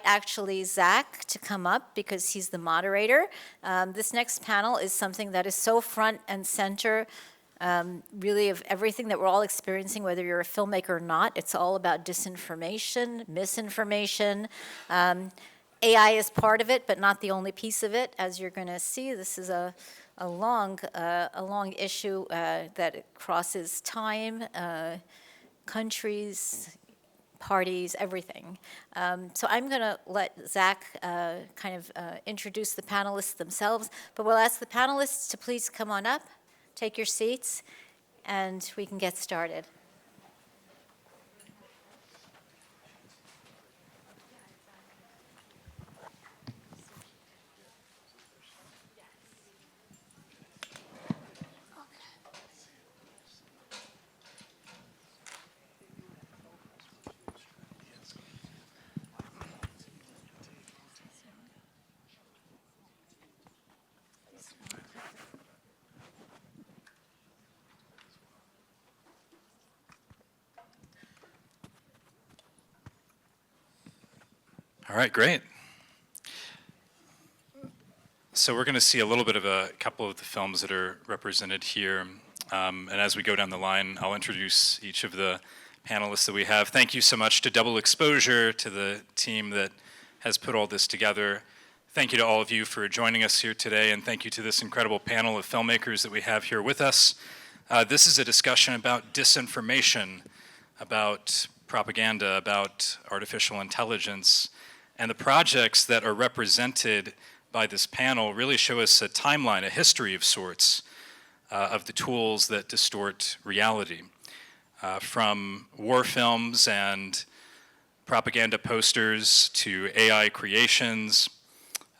actually Zach to come up because he's the moderator. This next panel is something that is so front and center, really, of everything that we're all experiencing, whether you're a filmmaker or not. It's all about disinformation, misinformation. AI is part of it, but not the only piece of it. As you're going to see, this is a long issue that crosses time, countries, parties, everything. So I'm going to let Zach kind of introduce the panelists themselves, but we'll ask the panelists to please come on up, take your seats, and we can get started. All right, great. So we're going to see a little bit of a couple of the films that are represented here. And as we go down the line, I'll introduce each of the panelists that we have. Thank you so much to Double Exposure, to the team that has put all this together. Thank you to all of you for joining us here today, and thank you to this incredible panel of filmmakers that we have here with us. This is a discussion about disinformation, about propaganda, about artificial intelligence. And the projects that are represented by this panel really show us a timeline, a history of sorts, of the tools that distort reality. From war films and propaganda posters to AI creations,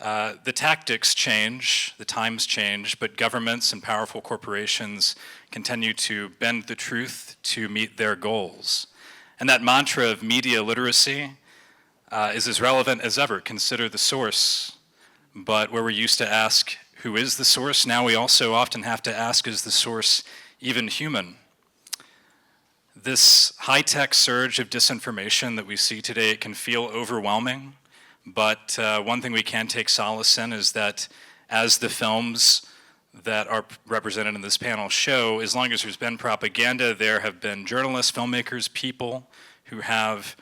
the tactics change, the times change, but governments and powerful corporations continue to bend the truth to meet their goals. And that mantra of media literacy is as relevant as ever. Consider the source. But where we used to ask, who is the source? Now we also often have to ask, is the source even human? This high-tech surge of disinformation that we see today, it can feel overwhelming. But one thing we can take solace in is that as the films that are represented in this panel show, as long as there's been propaganda, there have been journalists, filmmakers, people who have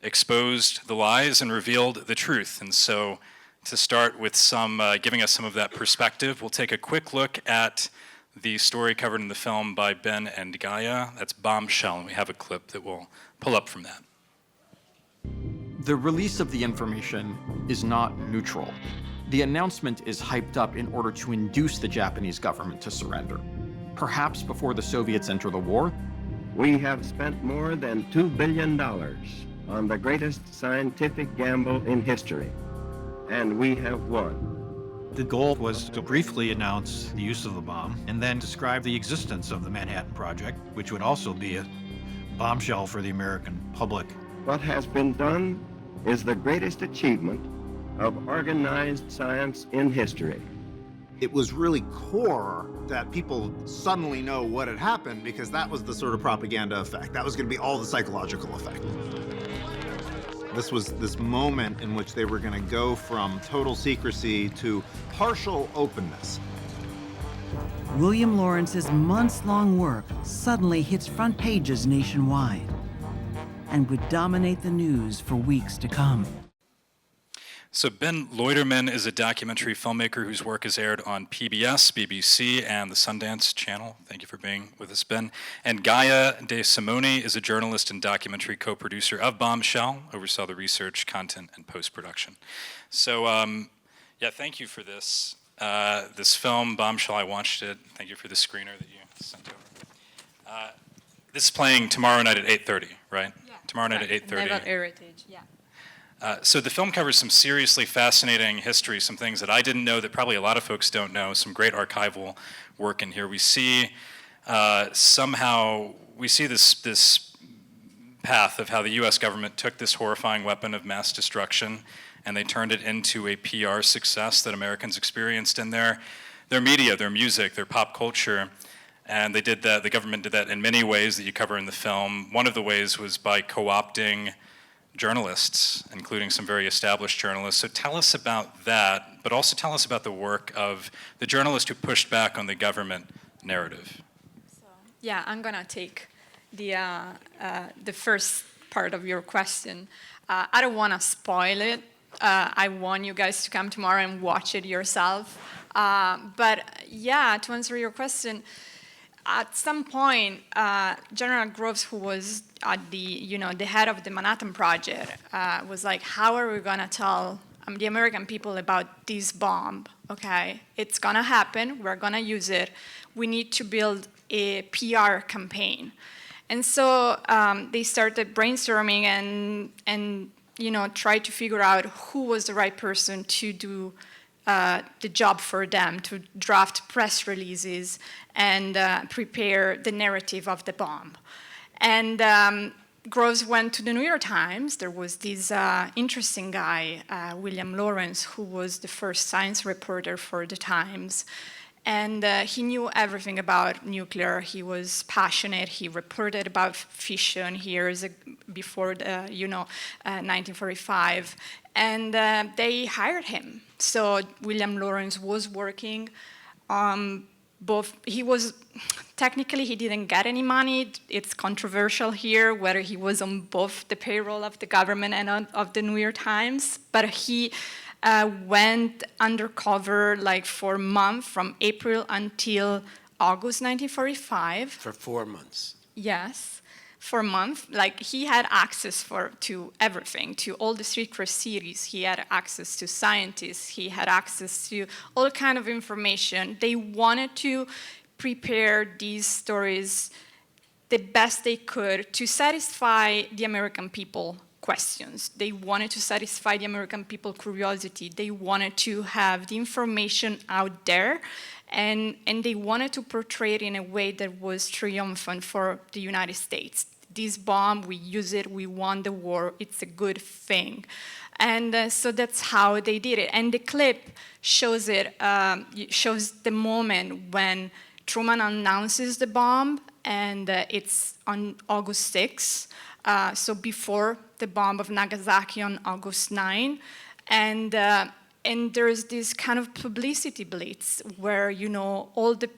exposed the lies and revealed the truth. And so to start with some, giving us some of that perspective, we'll take a quick look at the story covered in the film by Ben and Gaia. That's Bombshell, and we have a clip that we'll pull up from that. The release of the information is not neutral. The announcement is hyped up in order to induce the Japanese government to surrender. Perhaps before the Soviets enter the war, we have spent more than $2 billion on the greatest scientific gamble in history, and we have won. The goal was to briefly announce the use of the bomb and then describe the existence of the Manhattan Project, which would also be a bombshell for the American public. What has been done is the greatest achievement of organized science in history. It was really core that people suddenly know what had happened, because that was the sort of propaganda effect. That was going to be all the psychological effect. This was this moment in which they were going to go from total secrecy to partial openness. William Lawrence's months-long work suddenly hits front pages nationwide and would dominate the news for weeks to come. So Ben Loiterman is a documentary filmmaker whose work is aired on PBS, BBC, and the Sundance Channel. Thank you for being with us, Ben. And Gaia De Simone is a journalist and documentary co-producer of Bombshell, oversaw the research, content, and post-production. So, yeah, thank you for this. This film, Bombshell, I watched it. Thank you for the screener that you sent over. This is playing tomorrow night at 8:30, right? Yeah. Tomorrow night at 8:30. Never Heritage, yeah. So the film covers some seriously fascinating history, some things that I didn't know that probably a lot of folks don't know, some great archival work in here. We see this path of how the US government took this horrifying weapon of mass destruction and they turned it into a PR success that Americans experienced in their media, their music, their pop culture. And they did that, the government did that in many ways that you cover in the film. One of the ways was by co-opting journalists, including some very established journalists. So tell us about that, but also tell us about the work of the journalist who pushed back on the government narrative. Yeah, I'm gonna take the first part of your question. I don't want to spoil it. I want you guys to come tomorrow and watch it yourself. But yeah, to answer your question, at some point, General Groves, who was at the head of the Manhattan Project, was like, "How are we gonna tell the American people about this bomb? Okay, it's gonna happen. We're gonna use it. We need to build a PR campaign." And so they started brainstorming and tried to figure out who was the right person to do the job for them, to draft press releases and prepare the narrative of the bomb. And Groves went to the New York Times. There was this interesting guy, William Lawrence, who was the first science reporter for the Times. And he knew everything about nuclear. He was passionate. He reported about fission years before 1945. And they hired him. So William Lawrence was working technically he didn't get any money. It's controversial here whether he was on both the payroll of the government and of the New York Times. But he went undercover like for a month, from April until August 1945. For 4 months. Yes, for a month. Like, he had access to everything, to all the secret cities. He had access to scientists. He had access to all kind of information. They wanted to prepare these stories the best they could to satisfy the American people questions. They wanted to satisfy the American people curiosity. They wanted to have the information out there, and they wanted to portray it in a way that was triumphant for the United States. This bomb, we use it, we won the war, it's a good thing. And so that's how they did it. And the clip shows shows the moment when Truman announces the bomb, and it's on August 6th, so before the bomb of Nagasaki on August 9, and there's this kind of publicity blitz where all the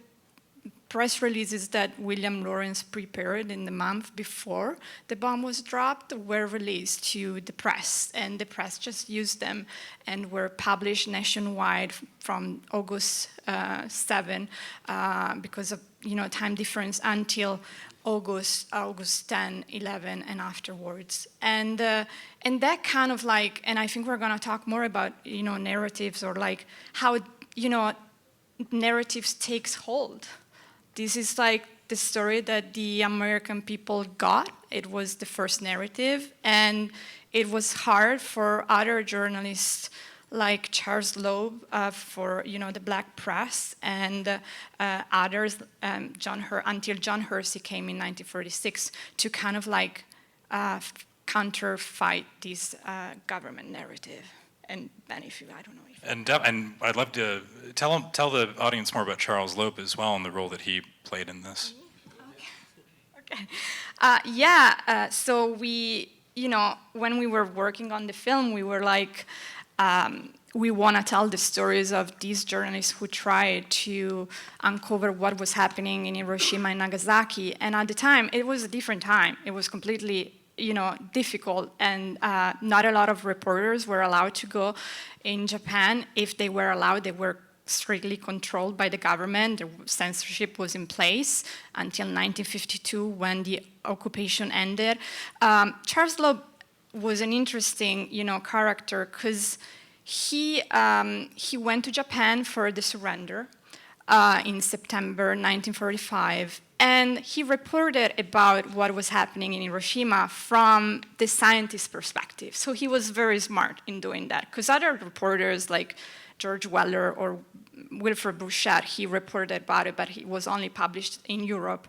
press releases that William Lawrence prepared in the month before the bomb was dropped were released to the press, and the press just used them and were published nationwide from August 7 because of time difference until August 10, 11, and afterwards. And that kind of and I think we're going to talk more about, narratives, or how, narratives takes hold. This is the story that the American people got. It was the first narrative, and it was hard for other journalists like Charles Loeb for the Black Press, and others, until John Hersey came in 1946 to kind of counterfight this government narrative. And Ben, I don't know if and I'd love to tell the audience more about Charles Loeb as well and the role that he played in this. Okay. So we, when we were working on the film, we were we want to tell the stories of these journalists who tried to uncover what was happening in Hiroshima and Nagasaki. And at the time, it was a different time. It was completely, difficult, and not a lot of reporters were allowed to go in Japan. If they were allowed, they were strictly controlled by the government. The censorship was in place until 1952, when the occupation ended. Charles Loeb was an interesting, character, because he went to Japan for the surrender in September 1945, and he reported about what was happening in Hiroshima from the scientist's perspective. So he was very smart in doing that, because other reporters like George Weller or Wilfred Bouchet, he reported about it, but he was only published in Europe.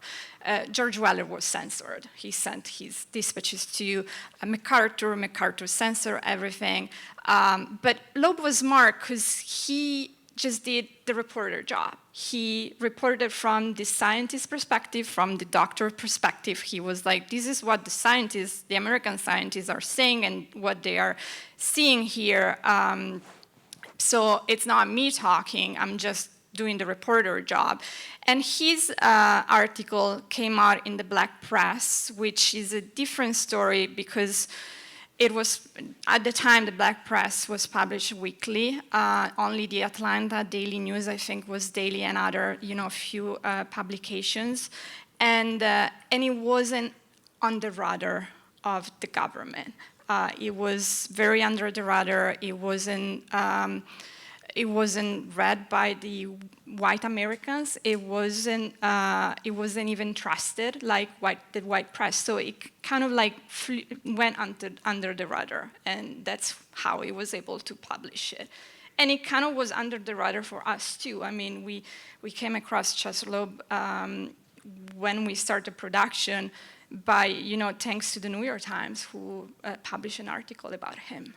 George Weller was censored. He sent his dispatches to MacArthur. MacArthur censored everything. But Loeb was smart, because he just did the reporter job. He reported from the scientist perspective, from the doctor perspective. He was like, this is what the scientists, the American scientists are saying and what they are seeing here. So it's not me talking, I'm just doing the reporter job. And his article came out in the Black Press, which is a different story because it was, at the time, the Black Press was published weekly. Only the Atlanta Daily News, I think, was daily, and other, few publications. And it wasn't on the radar of the government. It was very under the radar. It wasn't read by the white Americans. It wasn't even trusted like the white press. So it kind of like went under the radar, and that's how it was able to publish it. And it kind of was under the radar for us too. I mean, we came across Cheslow when we started production by, thanks to the New York Times, who published an article about him.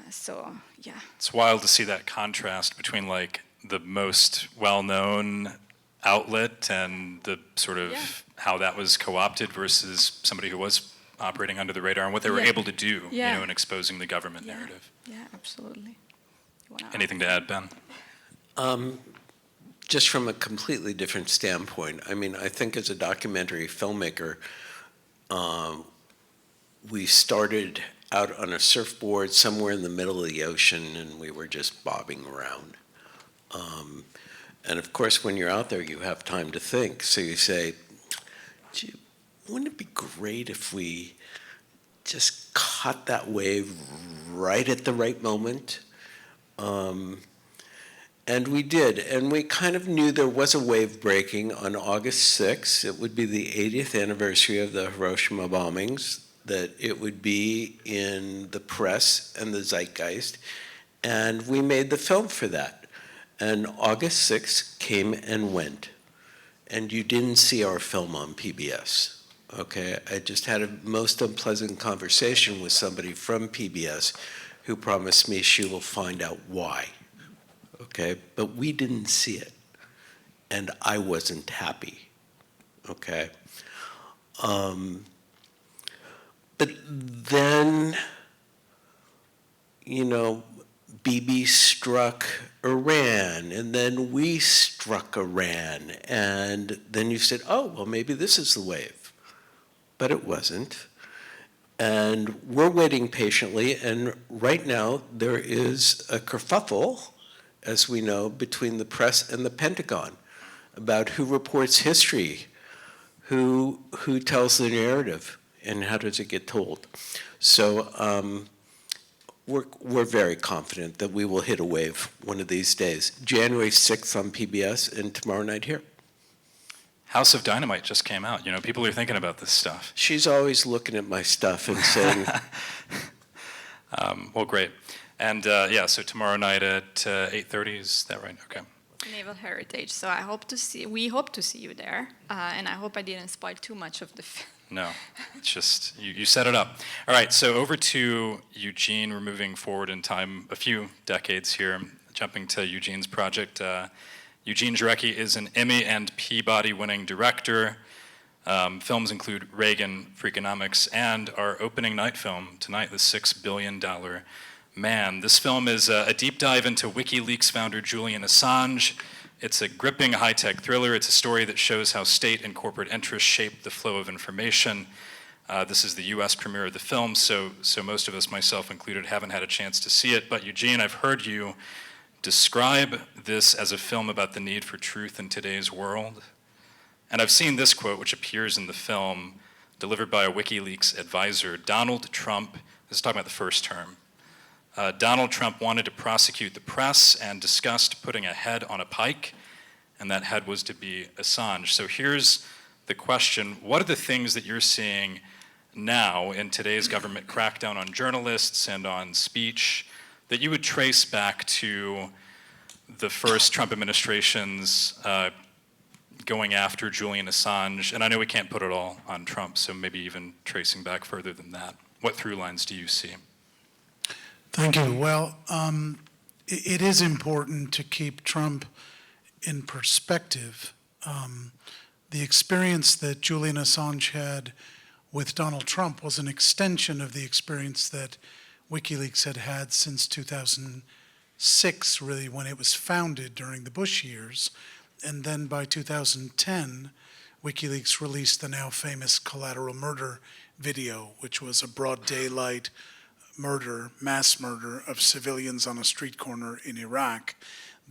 So, yeah. It's wild to see that contrast between like the most well-known outlet and the sort of how that was co-opted versus somebody who was operating under the radar and what they were able to do, in exposing the government narrative. Yeah, absolutely. Anything to add, Ben? Just from a completely different standpoint. I mean, I think as a documentary filmmaker, we started out on a surfboard somewhere in the middle of the ocean, and we were just bobbing around. And of course, when you're out there, you have time to think. So you say, gee, wouldn't it be great if we just caught that wave right at the right moment? And we did, and we kind of knew there was a wave breaking on August 6th. It would be the 80th anniversary of the Hiroshima bombings, that it would be in the press and the zeitgeist, and we made the film for that. And August 6th came and went, and you didn't see our film on PBS, okay? I just had a most unpleasant conversation with somebody from PBS who promised me she will find out why, okay? But we didn't see it, and I wasn't happy, okay? But then, Bibi struck Iran, and then we struck Iran, and then you said, oh, well, maybe this is the wave. But it wasn't. And we're waiting patiently, and right now there is a kerfuffle, as we know, between the press and the Pentagon about who reports history, who tells the narrative, and how does it get told. So we're very confident that we will hit a wave one of these days. January 6th on PBS, and tomorrow night here. House of Dynamite just came out. People are thinking about this stuff. She's always looking at my stuff and saying... Well, great. And so tomorrow night at 8:30, is that right? Okay. Naval Heritage. So we hope to see you there. And I hope I didn't spoil too much of the film. No, it's just, you set it up. All right, so over to Eugene. We're moving forward in time a few decades here, jumping to Eugene's project. Eugene Jarecki is an Emmy and Peabody winning director. Films include Reagan, Freakonomics, and our opening night film tonight, The $6 Billion Man. This film is a deep dive into WikiLeaks founder Julian Assange. It's a gripping high-tech thriller. It's a story that shows how state and corporate interests shape the flow of information. This is the US premiere of the film, so most of us, myself included, haven't had a chance to see it. But Eugene, I've heard you describe this as a film about the need for truth in today's world. And I've seen this quote, which appears in the film, delivered by a WikiLeaks advisor. Donald Trump, this is talking about the first term, Donald Trump wanted to prosecute the press and discussed putting a head on a pike, and that head was to be Assange. So here's the question: what are the things that you're seeing now in today's government crackdown on journalists and on speech that you would trace back to the first Trump administration's going after Julian Assange? And I know we can't put it all on Trump, so maybe even tracing back further than that. What through lines do you see? Thank you. Well, it is important to keep Trump in perspective. The experience that Julian Assange had with Donald Trump was an extension of the experience that WikiLeaks had had since 2006, really, when it was founded during the Bush years. And then by 2010, WikiLeaks released the now famous Collateral Murder video, which was a broad daylight murder, mass murder of civilians on a street corner in Iraq.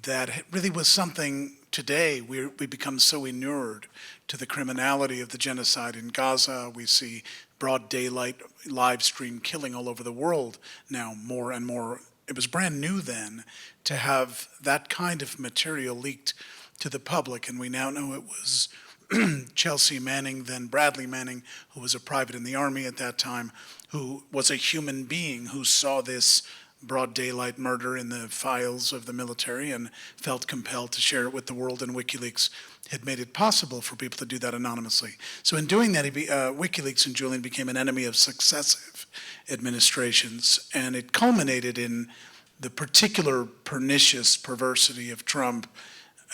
That really was something today we become so inured to the criminality of the genocide in Gaza. We see broad daylight live stream killing all over the world now, more and more. It was brand new then to have that kind of material leaked to the public, and we now know it was Chelsea Manning, then Bradley Manning, who was a private in the Army at that time, who was a human being who saw this broad daylight murder in the files of the military and felt compelled to share it with the world, and WikiLeaks had made it possible for people to do that anonymously. So in doing that, WikiLeaks and Julian became an enemy of successive administrations, and it culminated in the particular pernicious perversity of Trump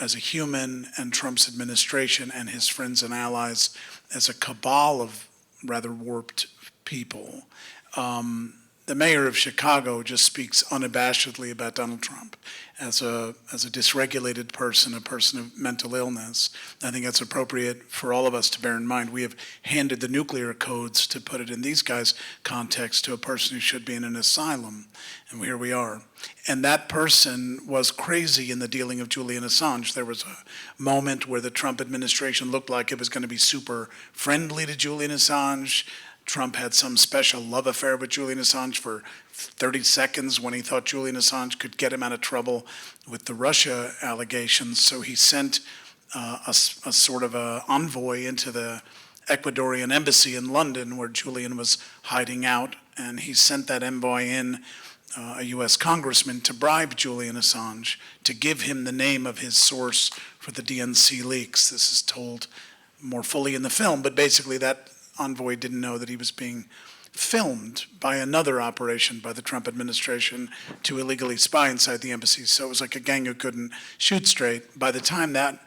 as a human, and Trump's administration and his friends and allies as a cabal of rather warped people. The mayor of Chicago just speaks unabashedly about Donald Trump as a dysregulated person, a person of mental illness. I think that's appropriate for all of us to bear in mind. We have handed the nuclear codes, to put it in these guys' context, to a person who should be in an asylum, and here we are. And that person was crazy in the dealing of Julian Assange. There was a moment where the Trump administration looked like it was going to be super friendly to Julian Assange. Trump had some special love affair with Julian Assange for 30 seconds when he thought Julian Assange could get him out of trouble with the Russia allegations. So he sent a sort of a envoy into the Ecuadorian embassy in London where Julian was hiding out, and he sent that envoy in, a U.S. congressman, to bribe Julian Assange to give him the name of his source for the DNC leaks. This is told more fully in the film, but basically that envoy didn't know that he was being filmed by another operation by the Trump administration to illegally spy inside the embassy. So it was like a gang who couldn't shoot straight. By the time that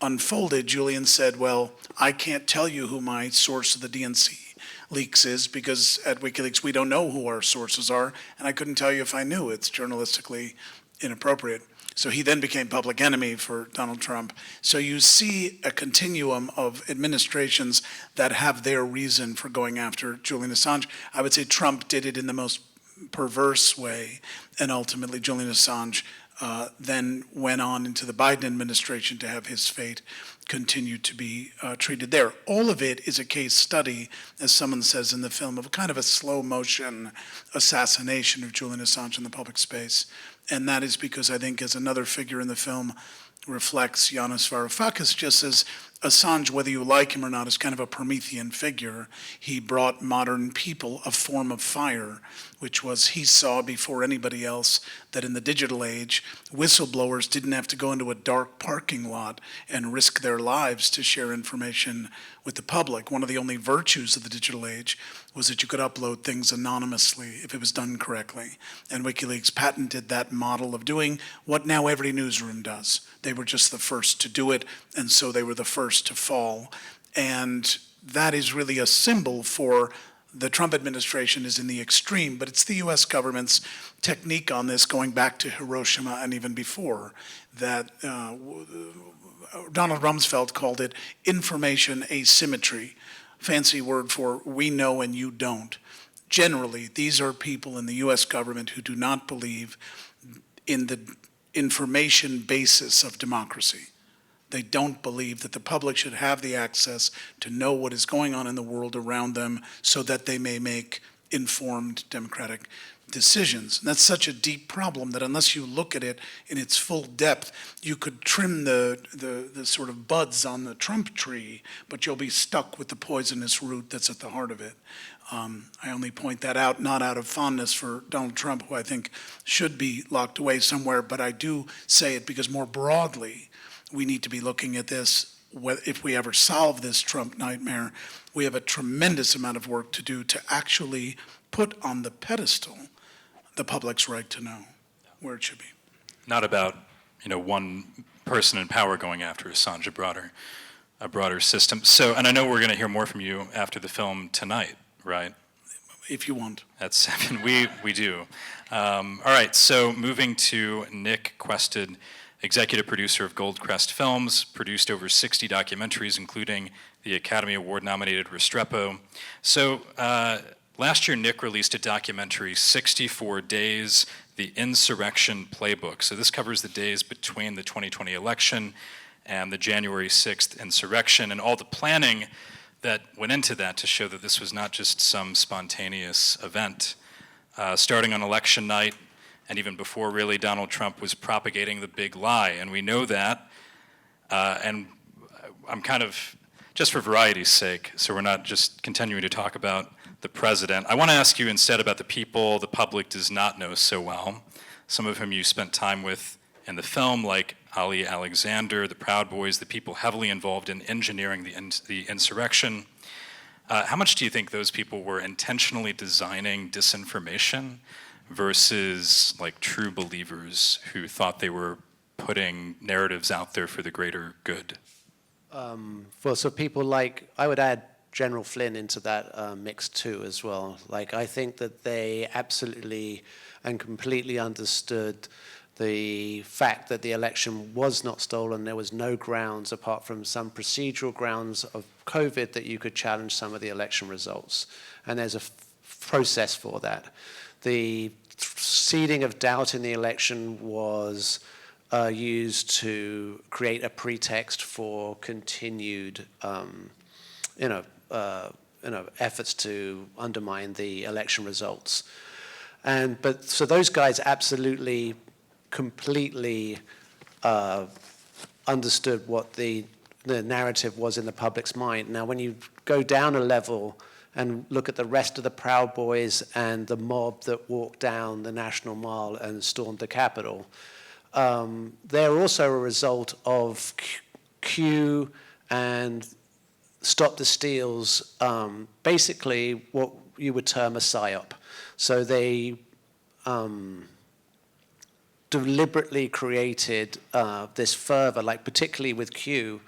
unfolded, Julian said, well, I can't tell you who my source of the DNC leaks is, because at WikiLeaks we don't know who our sources are, and I couldn't tell you if I knew. It's journalistically inappropriate. So he then became public enemy for Donald Trump. So you see a continuum of administrations that have their reason for going after Julian Assange. I would say Trump did it in the most perverse way, and ultimately Julian Assange then went on into the Biden administration to have his fate continue to be treated there. All of it is a case study, as someone says in the film, of kind of a slow motion assassination of Julian Assange in the public space. And that is because I think, as another figure in the film reflects, Yanis Varoufakis, just as Assange, whether you like him or not, is kind of a Promethean figure. He brought modern people a form of fire, which was he saw before anybody else that in the digital age, whistleblowers didn't have to go into a dark parking lot and risk their lives to share information with the public. One of the only virtues of the digital age was that you could upload things anonymously if it was done correctly. And WikiLeaks patented that model of doing what now every newsroom does. They were just the first to do it, and so they were the first to fall. And that is really a symbol for the Trump administration is in the extreme, but it's the US government's technique on this going back to Hiroshima and even before, that Donald Rumsfeld called it information asymmetry, fancy word for we know and you don't. Generally, these are people in the US government who do not believe in the information basis of democracy. They don't believe that the public should have the access to know what is going on in the world around them so that they may make informed democratic decisions. And that's such a deep problem that unless you look at it in its full depth, you could trim the sort of buds on the Trump tree, but you'll be stuck with the poisonous root that's at the heart of it. I only point that out, not out of fondness for Donald Trump, who I think should be locked away somewhere, but I do say it because more broadly, we need to be looking at this. If we ever solve this Trump nightmare, we have a tremendous amount of work to do to actually put on the pedestal the public's right to know where it should be. not about one person in power going after Assange, a broader system. So, and I know we're going to hear more from you after the film tonight, right? If you want. At 7, we do. All right, so moving to Nick Quested, executive producer of Goldcrest Films, produced over 60 documentaries, including the Academy Award-nominated Restrepo. So last year, Nick released a documentary, 64 Days, The Insurrection Playbook. So this covers the days between the 2020 election and the January 6th insurrection, and all the planning that went into that to show that this was not just some spontaneous event. Starting on election night, and even before really, Donald Trump was propagating the big lie, and we know that. And I'm kind of, just for variety's sake, so we're not just continuing to talk about the president, I want to ask you instead about the people the public does not know so well, some of whom you spent time with in the film, like Ali Alexander, the Proud Boys, the people heavily involved in engineering the insurrection. How much do you think those people were intentionally designing disinformation versus like true believers who thought they were putting narratives out there for the greater good? Well, so people like, I would add General Flynn into that mix too as well. Like, I think that they absolutely and completely understood the fact that the election was not stolen. There was no grounds, apart from some procedural grounds of COVID, that you could challenge some of the election results. And there's a process for that. The seeding of doubt in the election was used to create a pretext for continued, efforts to undermine the election results. So those guys absolutely, completely understood what the narrative was in the public's mind. Now, when you go down a level and look at the rest of the Proud Boys and the mob that walked down the National Mall and stormed the Capitol, they're also a result of Q and Stop the Steals, basically what you would term a psyop. So they deliberately created this fervor, like particularly with Q.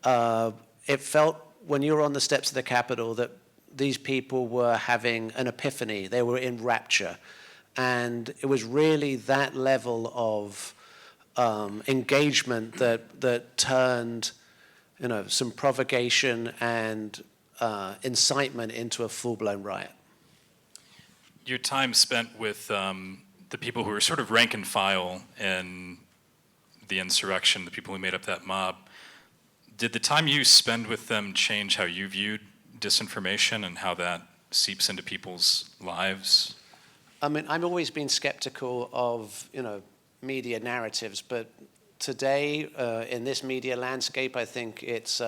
It felt when you were on the steps of the Capitol that these people were having an epiphany. They were in rapture. And it was really that level of engagement that turned some provocation and incitement into a full-blown riot. Your time spent with the people who were sort of rank and file in the insurrection, the people who made up that mob, did the time you spend with them change how you viewed disinformation and how that seeps into people's lives? I mean, I've always been skeptical of, media narratives, but today, in this media landscape, I think it's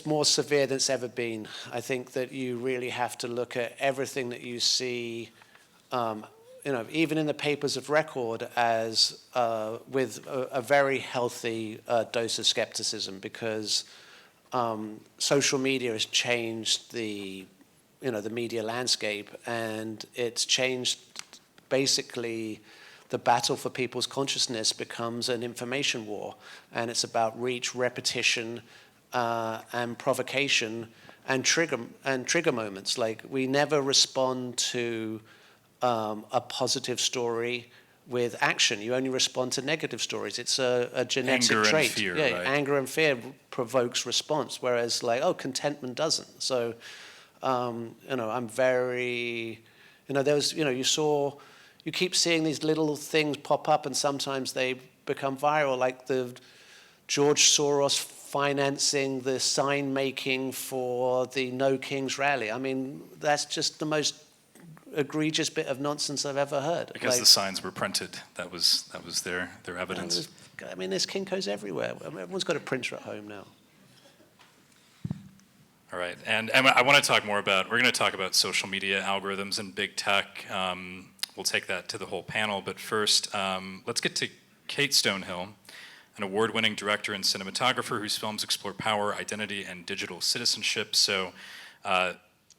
more severe than it's ever been. I think that you really have to look at everything that you see, even in the papers of record, as with a very healthy dose of skepticism, because social media has changed the media landscape, and it's changed basically. The battle for people's consciousness becomes an information war, and it's about reach, repetition, and provocation, and trigger moments. Like, we never respond to a positive story with action. You only respond to negative stories. It's a genetic anger trait. And fear, yeah, right? Anger and fear provokes response, whereas contentment doesn't. So, I'm very, you keep seeing these little things pop up, and sometimes they become viral, like the George Soros financing the sign making for the No Kings rally. I mean, that's just the most egregious bit of nonsense I've ever heard. Because the signs were printed. That was their evidence. There's Kinkos everywhere. Everyone's got a printer at home now. All right, and I want to talk more about, we're going to talk about social media algorithms and big tech. We'll take that to the whole panel, but first, let's get to Kate Stonehill, an award-winning director and cinematographer whose films explore power, identity, and digital citizenship. So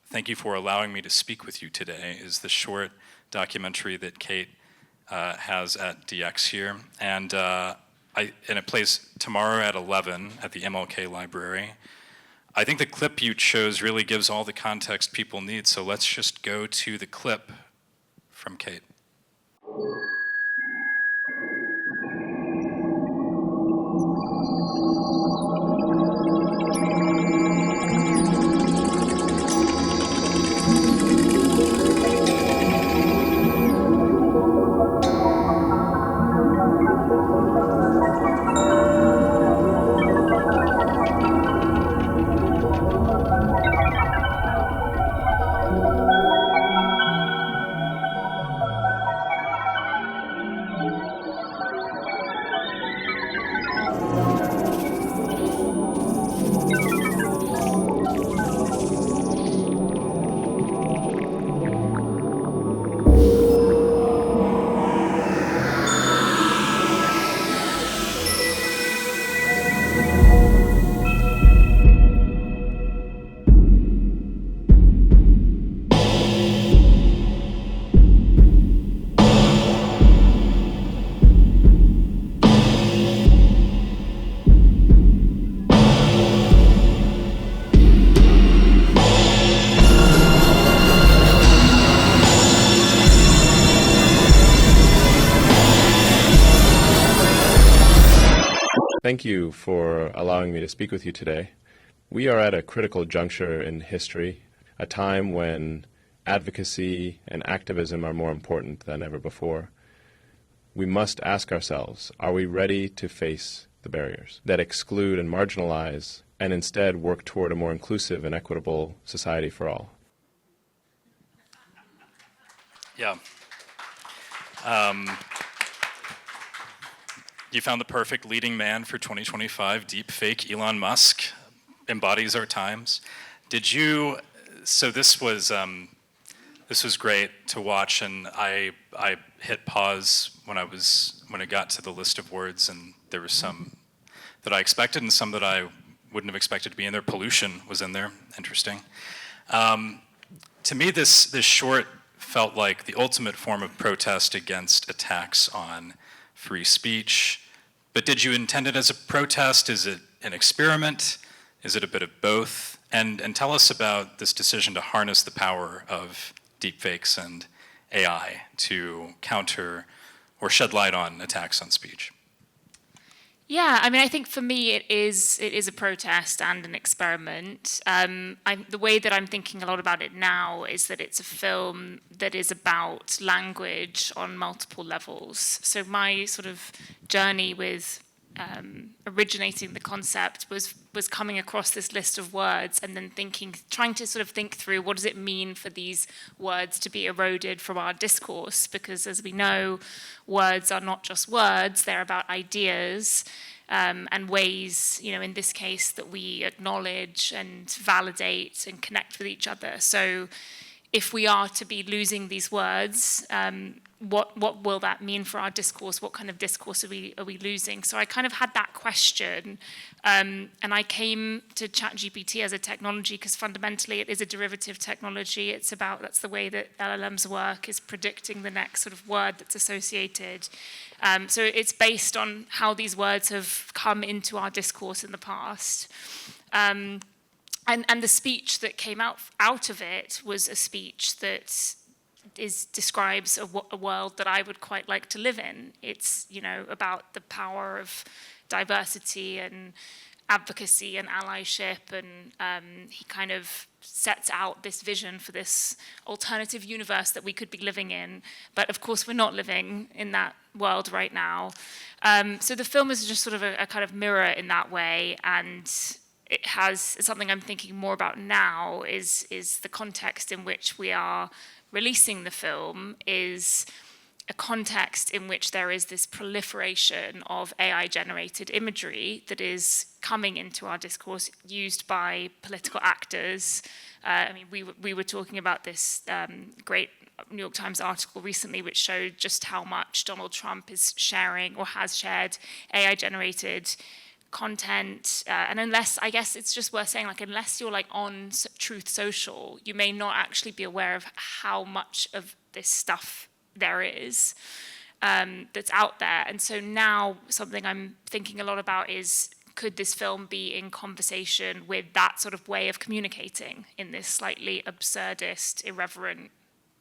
thank you for allowing me to speak with you today, is the short documentary that Kate has at DX here, and it plays tomorrow at 11 at the MLK Library. I think the clip you chose really gives all the context people need, so let's just go to the clip from Kate. Thank you for allowing me to speak with you today. We are at a critical juncture in history, a time when advocacy and activism are more important than ever before. We must ask ourselves, are we ready to face the barriers that exclude and marginalize, and instead work toward a more inclusive and equitable society for all? Yeah. You found the perfect leading man for 2025, deepfake Elon Musk, embodies our times. So this was great to watch, and I hit pause when it got to the list of words, and there were some that I expected and some that I wouldn't have expected to be in there. Pollution was in there, interesting. To me, this short felt like the ultimate form of protest against attacks on free speech. But did you intend it as a protest? Is it an experiment? Is it a bit of both? And tell us about this decision to harness the power of deepfakes and AI to counter or shed light on attacks on speech. Yeah, I mean, I think for me it is a protest and an experiment. The way that I'm thinking a lot about it now is that it's a film that is about language on multiple levels. So my sort of journey with originating the concept was coming across this list of words and then trying to sort of think through what does it mean for these words to be eroded from our discourse, because as we know, words are not just words, they're about ideas and ways, in this case, that we acknowledge and validate and connect with each other. So if we are to be losing these words, what will that mean for our discourse? What kind of discourse are we losing? So I kind of had that question, and I came to ChatGPT as a technology because fundamentally it is a derivative technology. That's the way that LLMs work, is predicting the next sort of word that's associated. So it's based on how these words have come into our discourse in the past. And the speech that came out of it was a speech that describes a world that I would quite like to live in. It's, about the power of diversity and advocacy and allyship, and he kind of sets out this vision for this alternative universe that we could be living in. But of course, we're not living in that world right now. So the film is just sort of a kind of mirror in that way, and it has something I'm thinking more about now is the context in which we are releasing the film is a context in which there is this proliferation of AI-generated imagery that is coming into our discourse, used by political actors. We were talking about this great New York Times article recently, which showed just how much Donald Trump is sharing or has shared AI-generated content, and I guess it's just worth saying, unless you're on Truth Social, you may not actually be aware of how much of this stuff there is. that's out there. And so now something I'm thinking a lot about is, could this film be in conversation with that sort of way of communicating in this slightly absurdist, irreverent,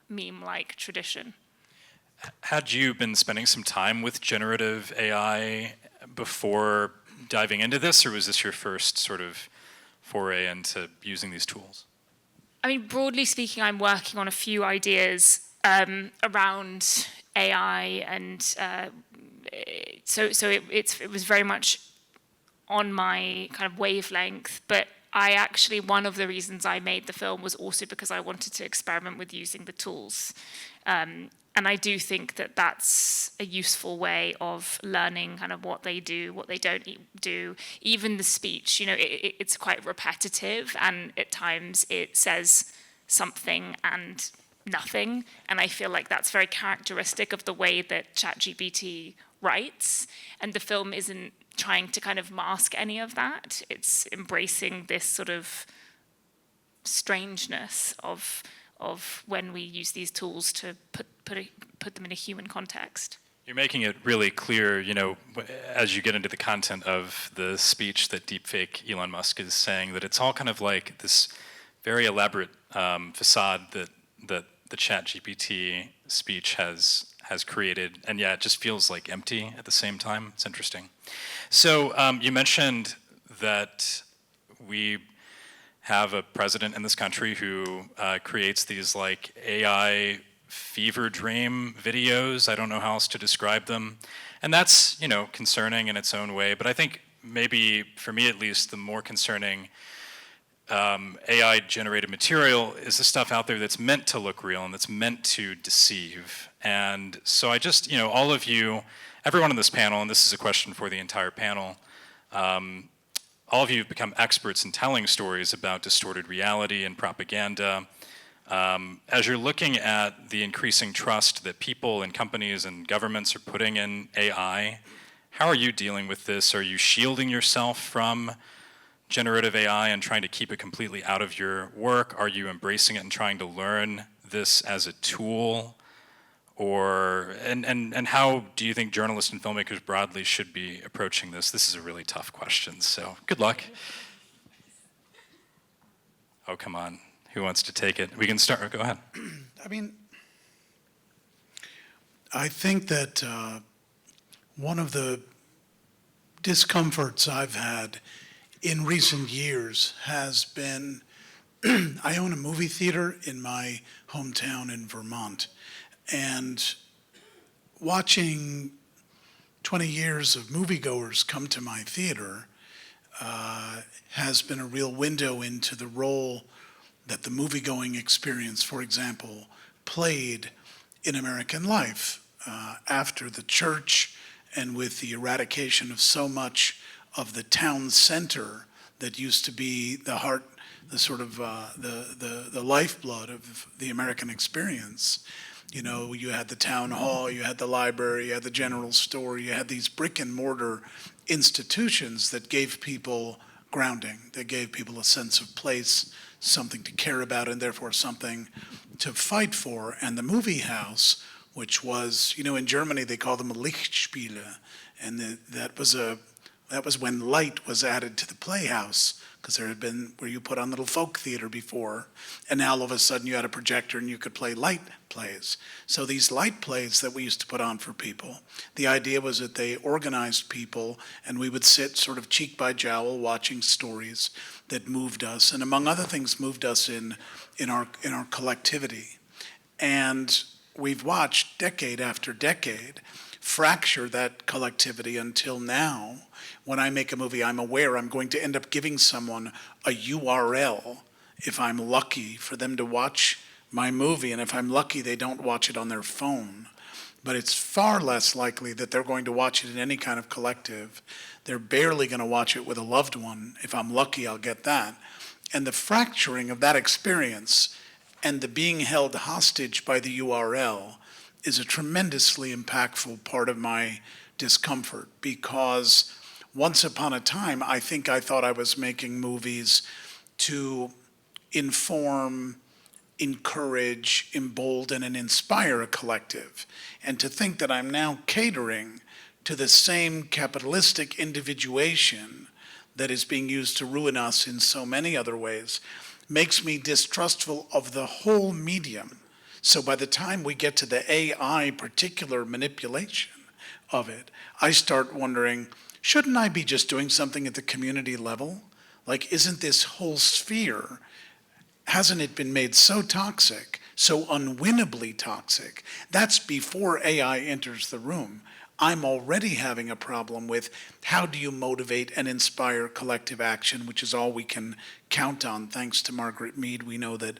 meme-like tradition? Had you been spending some time with generative AI before diving into this, or was this your first sort of foray into using these tools? I mean, broadly speaking, I'm working on a few ideas around AI, and so it was very much on my kind of wavelength. But one of the reasons I made the film was also because I wanted to experiment with using the tools. And I do think that that's a useful way of learning kind of what they do, what they don't do. Even the speech, it's quite repetitive, and at times it says something and nothing. And I feel like that's very characteristic of the way that ChatGPT writes. And the film isn't trying to kind of mask any of that. It's embracing this sort of strangeness of when we use these tools to put them in a human context. You're making it really clear, as you get into the content of the speech that deepfake Elon Musk is saying, that it's all kind of like this very elaborate facade that the ChatGPT speech has created, and yeah, it just feels like empty at the same time. It's interesting. So you mentioned that we have a president in this country who creates these like AI fever dream videos. I don't know how else to describe them. And that's, concerning in its own way. But I think maybe, for me at least, the more concerning AI generated material is the stuff out there that's meant to look real and that's meant to deceive. And so I just, all of you, everyone on this panel, and this is a question for the entire panel, all of you have become experts in telling stories about distorted reality and propaganda. As you're looking at the increasing trust that people and companies and governments are putting in AI, how are you dealing with this? Are you shielding yourself from generative AI and trying to keep it completely out of your work? Are you embracing it and trying to learn this as a tool? And how do you think journalists and filmmakers broadly should be approaching this? This is a really tough question, so good luck. Oh, come on. Who wants to take it? We can start. Go ahead. I think that one of the discomforts I've had in recent years has been, I own a movie theater in my hometown in Vermont, and watching 20 years of moviegoers come to my theater has been a real window into the role that the moviegoing experience, for example, played in American life after the church and with the eradication of so much of the town center that used to be the heart, the sort of the lifeblood of the American experience. You had the town hall, you had the library, you had the general store, you had these brick and mortar institutions that gave people grounding, that gave people a sense of place, something to care about, and therefore something to fight for. And the movie house, which was, in Germany they call them a Lichtspiele, and that was when light was added to the playhouse, because there had been where you put on little folk theater before, and now all of a sudden you had a projector and you could play light plays. So these light plays that we used to put on for people, the idea was that they organized people, and we would sit sort of cheek by jowl watching stories that moved us, and among other things moved us in our collectivity. And we've watched decade after decade fracture that collectivity until now. When I make a movie, I'm aware I'm going to end up giving someone a URL, if I'm lucky, for them to watch my movie, and if I'm lucky, they don't watch it on their phone. But it's far less likely that they're going to watch it in any kind of collective. They're barely going to watch it with a loved one. If I'm lucky, I'll get that. And the fracturing of that experience and the being held hostage by the URL is a tremendously impactful part of my discomfort, because once upon a time, I thought I was making movies to inform encourage, embolden, and inspire a collective. And to think that I'm now catering to the same capitalistic individuation that is being used to ruin us in so many other ways makes me distrustful of the whole medium. So by the time we get to the AI particular manipulation of it, I start wondering, shouldn't I be just doing something at the community level? Like, isn't this whole sphere, hasn't it been made so toxic, so unwinnably toxic? That's before AI enters the room. I'm already having a problem with how do you motivate and inspire collective action, which is all we can count on. Thanks to Margaret Mead, we know that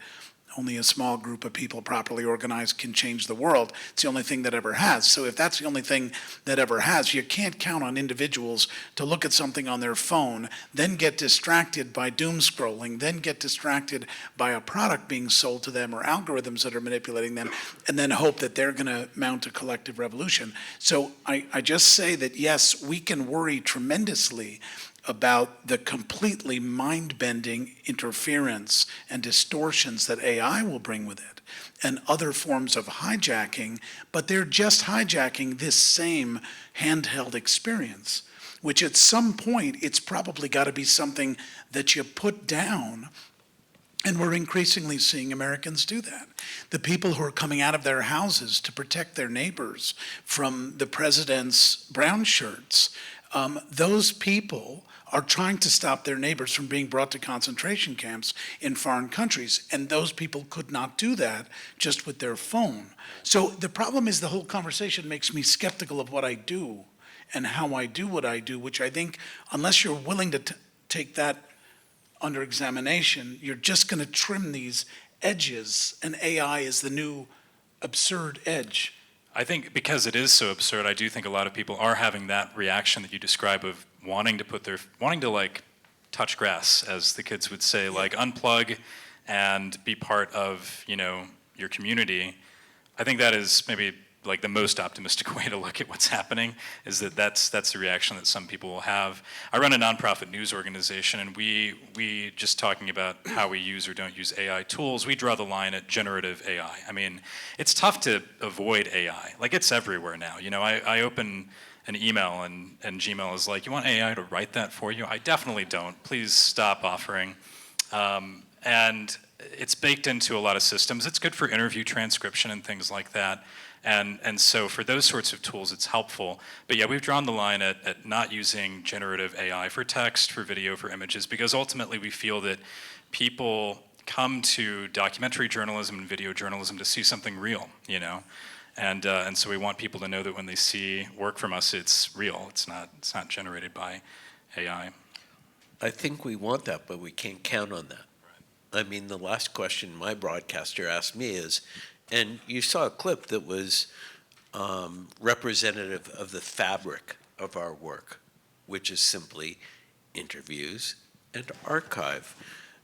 only a small group of people properly organized can change the world. It's the only thing that ever has. So if that's the only thing that ever has, you can't count on individuals to look at something on their phone, then get distracted by doom scrolling, then get distracted by a product being sold to them or algorithms that are manipulating them, and then hope that they're going to mount a collective revolution. So I just say that, yes, we can worry tremendously about the completely mind-bending interference and distortions that AI will bring with it, and other forms of hijacking, but they're just hijacking this same handheld experience, which at some point, it's probably got to be something that you put down. And we're increasingly seeing Americans do that. The people who are coming out of their houses to protect their neighbors from the president's brown shirts, those people are trying to stop their neighbors from being brought to concentration camps in foreign countries. And those people could not do that just with their phone. So the problem is the whole conversation makes me skeptical of what I do and how I do what I do, which I think, unless you're willing to take that under examination, you're just going to trim these edges, and AI is the new absurd edge. I think because it is so absurd, I do think a lot of people are having that reaction that you describe of wanting to like touch grass, as the kids would say, like unplug and be part of, your community. I think that is maybe like the most optimistic way to look at what's happening, is that's the reaction that some people will have. I run a nonprofit news organization, and we just talking about how we use or don't use AI tools, we draw the line at generative AI. I mean, it's tough to avoid AI. Like, it's everywhere now. I open an email and Gmail is like, you want AI to write that for you? I definitely don't. Please stop offering. And it's baked into a lot of systems. It's good for interview transcription and things like that. And so for those sorts of tools, it's helpful. But yeah, we've drawn the line at not using generative AI for text, for video, for images, because ultimately we feel that people come to documentary journalism and video journalism to see something real, And so we want people to know that when they see work from us, it's real. It's not generated by AI. I think we want that, but we can't count on that. Right. I mean, the last question my broadcaster asked me is, and you saw a clip that was representative of the fabric of our work, which is simply interviews and archive.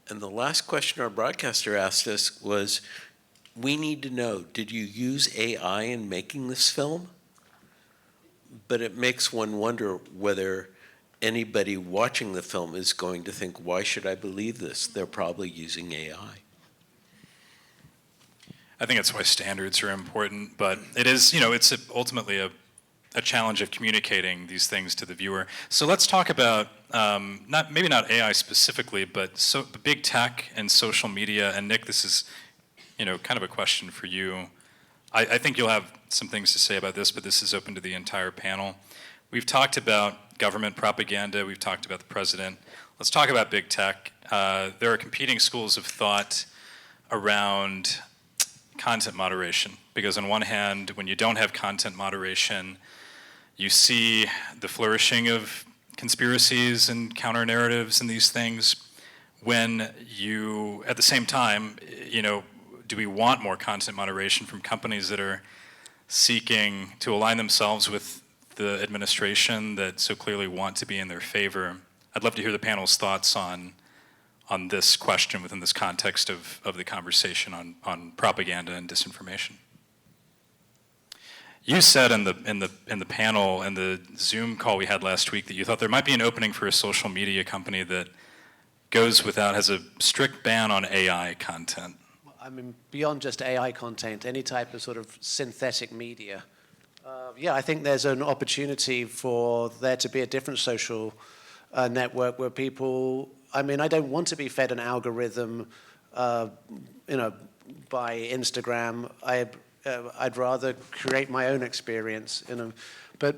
And the last question our broadcaster asked us was, we need to know, did you use AI in making this film? But it makes one wonder whether anybody watching the film is going to think, why should I believe this? They're probably using AI. I think that's why standards are important, but it is, it's ultimately a challenge of communicating these things to the viewer. So let's talk about, maybe not AI specifically, but big tech and social media. And Nick, this is, kind of a question for you. I think you'll have some things to say about this, but this is open to the entire panel. We've talked about government propaganda. We've talked about the president. Let's talk about big tech. There are competing schools of thought around content moderation, because on one hand, when you don't have content moderation, you see the flourishing of conspiracies and counter narratives and these things. When you, at the same time, do we want more content moderation from companies that are seeking to align themselves with the administration that so clearly want to be in their favor? I'd love to hear the panel's thoughts on this question within this context of the conversation on propaganda and disinformation. You said in the panel and the Zoom call we had last week that you thought there might be an opening for a social media company that has a strict ban on AI content. I mean, beyond just AI content, any type of sort of synthetic media. Yeah, I think there's an opportunity for there to be a different social network where people, I mean, I don't want to be fed an algorithm, you know, by Instagram. I'd rather create my own experience, you know. But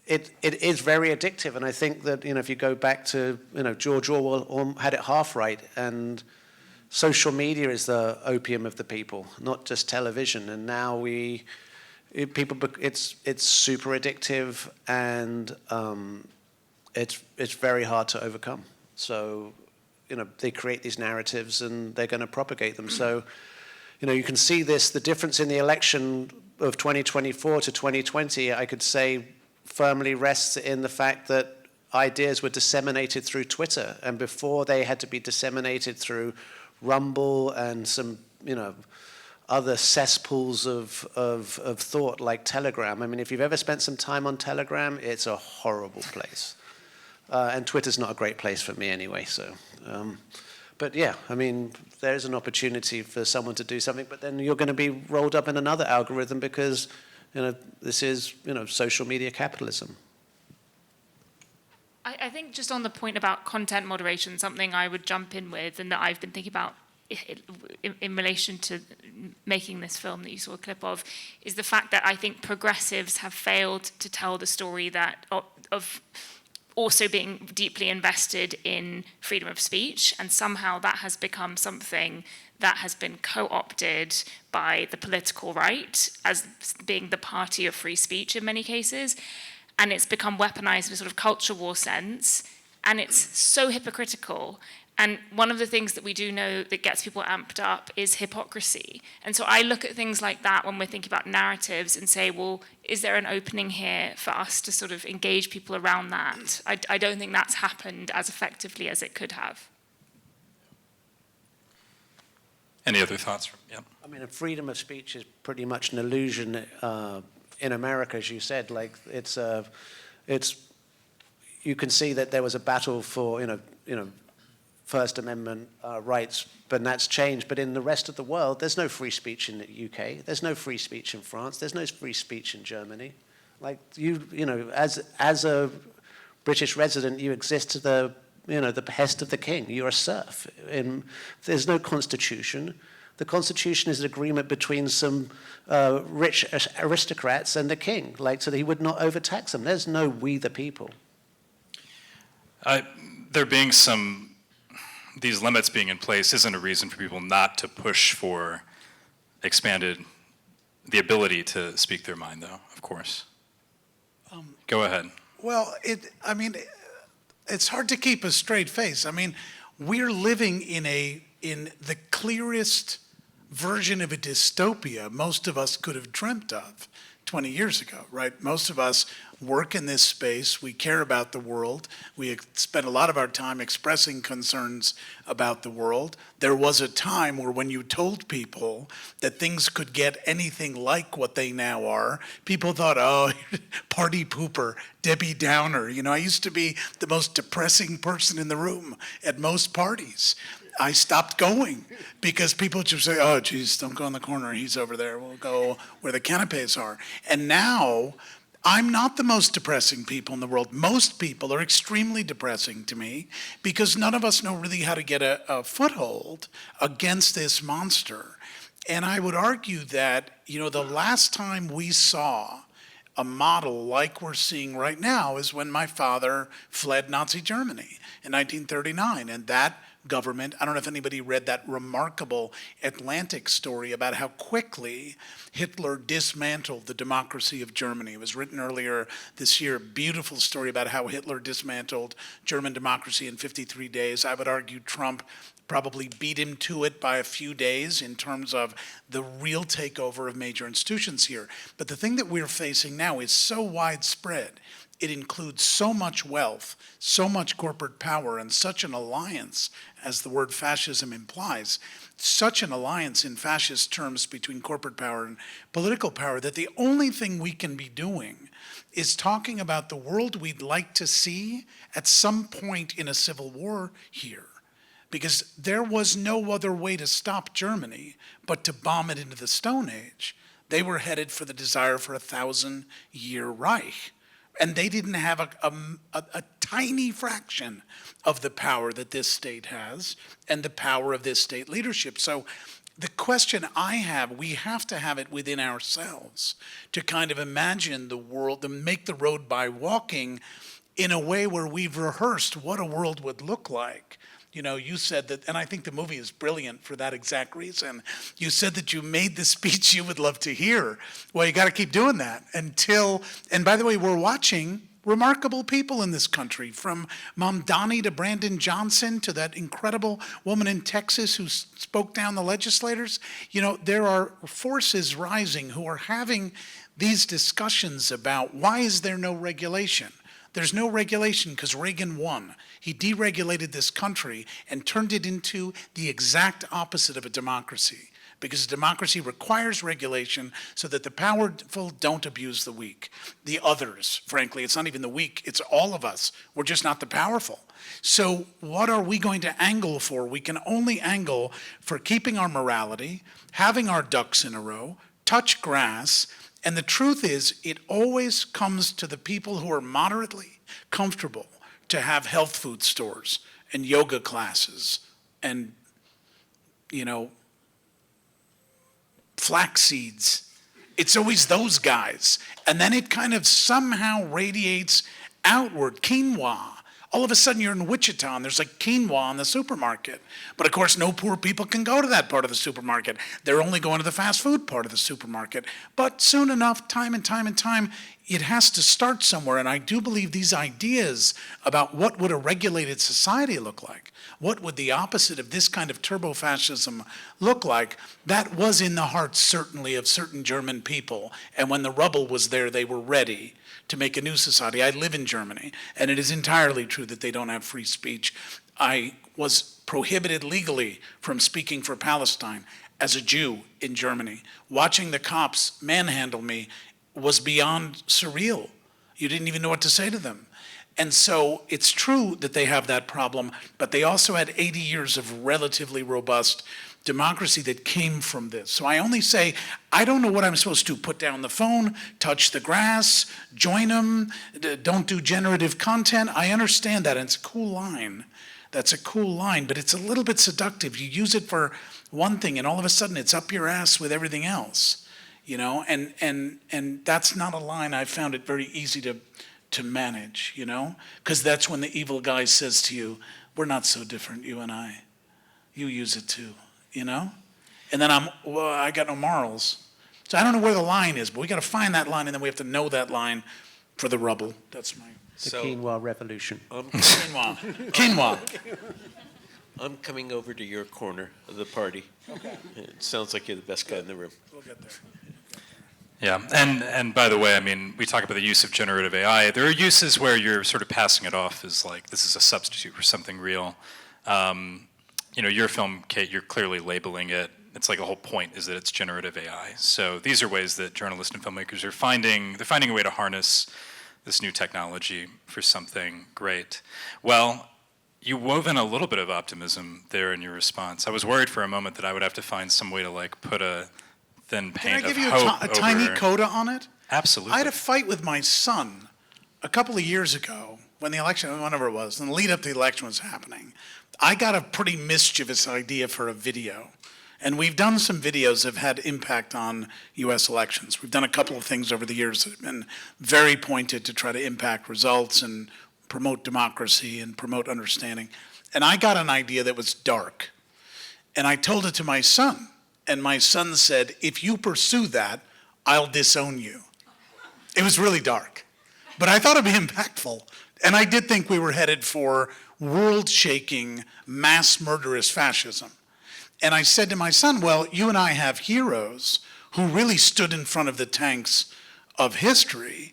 it is very addictive, and I think that, you know, if you go back to, you know, George Orwell had it half right, and social media is the opium of the people, not just television. And now it's super addictive, and it's very hard to overcome. So, you know, they create these narratives and they're going to propagate them. So, you know, you can see this, the difference in the election of 2024 to 2020, I could say firmly rests in the fact that ideas were disseminated through Twitter, and before they had to be disseminated through Rumble and some, you know, other cesspools of thought like Telegram. I mean, if you've ever spent some time on Telegram, it's a horrible place. And Twitter's not a great place for me anyway, so. But yeah, I mean, there's an opportunity for someone to do something, but then you're going to be rolled up in another algorithm because, you know, this is, you know, social media capitalism. I think just on the point about content moderation, something I would jump in with and that I've been thinking about in relation to making this film that you saw a clip of, is the fact that I think progressives have failed to tell the story that of also being deeply invested in freedom of speech, and somehow that has become something that has been co-opted by the political right as being the party of free speech in many cases, and it's become weaponized in a sort of culture war sense, and it's so hypocritical. And one of the things that we do know that gets people amped up is hypocrisy. And so I look at things like that when we're thinking about narratives and say, well, is there an opening here for us to sort of engage people around that? I don't think that's happened as effectively as it could have. Any other thoughts? Yep. I mean, freedom of speech is pretty much an illusion in America, as you said. Like, it's you can see that there was a battle for, you know, First Amendment rights, but that's changed. But in the rest of the world, there's no free speech in the UK. There's no free speech in France. There's no free speech in Germany. Like, you know, as a British resident, you exist to the, you know, the behest of the king. You're a serf. There's no constitution. The constitution is an agreement between some rich aristocrats and the king, like, so that he would not overtax them. There's no we the people. There being these limits being in place isn't a reason for people not to push for the ability to speak their mind, though, of course. Go ahead. Well, I mean, it's hard to keep a straight face. I mean, we're living in the clearest version of a dystopia most of us could have dreamt of 20 years ago, right? Most of us work in this space. We care about the world. We spend a lot of our time expressing concerns about the world. There was a time where when you told people that things could get anything like what they now are, people thought, oh, party pooper, Debbie Downer. You know, I used to be the most depressing person in the room at most parties. I stopped going because people just say, oh, geez, don't go in the corner. He's over there. We'll go where the canapes are. And now I'm not the most depressing people in the world. Most people are extremely depressing to me because none of us know really how to get a foothold against this monster. And I would argue that, you know, the last time we saw a model like we're seeing right now is when my father fled Nazi Germany in 1939. And that government, I don't know if anybody read that remarkable Atlantic story about how quickly Hitler dismantled the democracy of Germany. It was written earlier this year, a beautiful story about how Hitler dismantled German democracy in 53 days. I would argue Trump probably beat him to it by a few days in terms of the real takeover of major institutions here. But the thing that we're facing now is so widespread. It includes so much wealth, so much corporate power, and such an alliance, as the word fascism implies, such an alliance in fascist terms between corporate power and political power, that the only thing we can be doing is talking about the world we'd like to see at some point in a civil war here. because there was no other way to stop Germany but to bomb it into the Stone Age. They were headed for the desire for a 1,000-year Reich. And they didn't have a tiny fraction of the power that this state has and the power of this state leadership. So the question I have, we have to have it within ourselves to kind of imagine the world, to make the road by walking in a way where we've rehearsed what a world would look like. You know, you said that, and I think the movie is brilliant for that exact reason. You said that you made the speech you would love to hear. Well, you got to keep doing that until, and by the way, we're watching remarkable people in this country, from Mamdani to Brandon Johnson to that incredible woman in Texas who spoke down the legislators. You know, there are forces rising who are having these discussions about why is there no regulation? There's no regulation because Reagan won. He deregulated this country and turned it into the exact opposite of a democracy, because a democracy requires regulation so that the powerful don't abuse the weak. The others, frankly, it's not even the weak, it's all of us. We're just not the powerful. So what are we going to angle for? We can only angle for keeping our morality, having our ducks in a row, touch grass. And the truth is, it always comes to the people who are moderately comfortable to have health food stores and yoga classes and, you know, flax seeds. It's always those guys. And then it kind of somehow radiates outward. Quinoa. All of a sudden you're in Wichita and there's like quinoa in the supermarket. But of course no poor people can go to that part of the supermarket. They're only going to the fast food part of the supermarket. But soon enough, time and time and time, it has to start somewhere. And I do believe these ideas about what would a regulated society look like, what would the opposite of this kind of turbo-fascism look like, that was in the hearts certainly of certain German people. And when the rubble was there, they were ready to make a new society. I live in Germany, and it is entirely true that they don't have free speech. I was prohibited legally from speaking for Palestine as a Jew in Germany. Watching the cops manhandle me was beyond surreal. You didn't even know what to say to them. And so it's true that they have that problem, but they also had 80 years of relatively robust democracy that came from this. So I only say, I don't know what I'm supposed to do. Put down the phone, touch the grass, join them, don't do generative content. I understand that, and it's a cool line. That's a cool line, but it's a little bit seductive. You use it for one thing, and all of a sudden it's up your ass with everything else, you know? And that's not a line I found it very easy to manage, you know? Because that's when the evil guy says to you, we're not so different, you and I. You use it too. You know? And then I got no morals. So I don't know where the line is, but we got to find that line, and then we have to know that line for the rubble. That's my... The quinoa revolution. Quinoa. Quinoa. I'm coming over to your corner of the party. Okay. It sounds like you're the best guy in the room. We'll get there. Yeah, and by the way, I mean, we talk about the use of generative AI. There are uses where you're sort of passing it off as like, this is a substitute for something real. You know, your film, Kate, you're clearly labeling it. It's like the whole point is that it's generative AI. So these are ways that journalists and filmmakers are finding a way to harness this new technology for something great. Well, you wove in a little bit of optimism there in your response. I was worried for a moment that I would have to find some way to like put a thin paint Can I of give you hope a tiny over- coda on it? Absolutely. I had a fight with my son a couple of years ago when the election, whenever it was, and the lead up to the election was happening. I got a pretty mischievous idea for a video. And we've done some videos that have had impact on US elections. We've done a couple of things over the years that have been very pointed to try to impact results and promote democracy and promote understanding. And I got an idea that was dark. And I told it to my son. And my son said, if you pursue that, I'll disown you. It was really dark. But I thought it'd be impactful. And I did think we were headed for world-shaking, mass murderous fascism. And I said to my son, well, you and I have heroes who really stood in front of the tanks of history,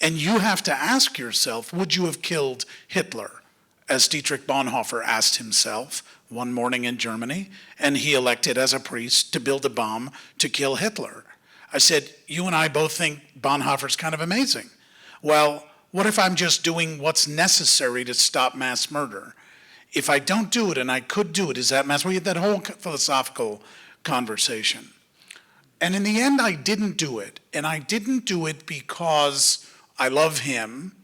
and you have to ask yourself, would you have killed Hitler? As Dietrich Bonhoeffer asked himself one morning in Germany, and he elected as a priest to build a bomb to kill Hitler. I said, you and I both think Bonhoeffer's kind of amazing. Well, what if I'm just doing what's necessary to stop mass murder? if I don't do it and I could do it, is that mass? We had that whole philosophical conversation. And in the end, I didn't do it. And I didn't do it because I love him,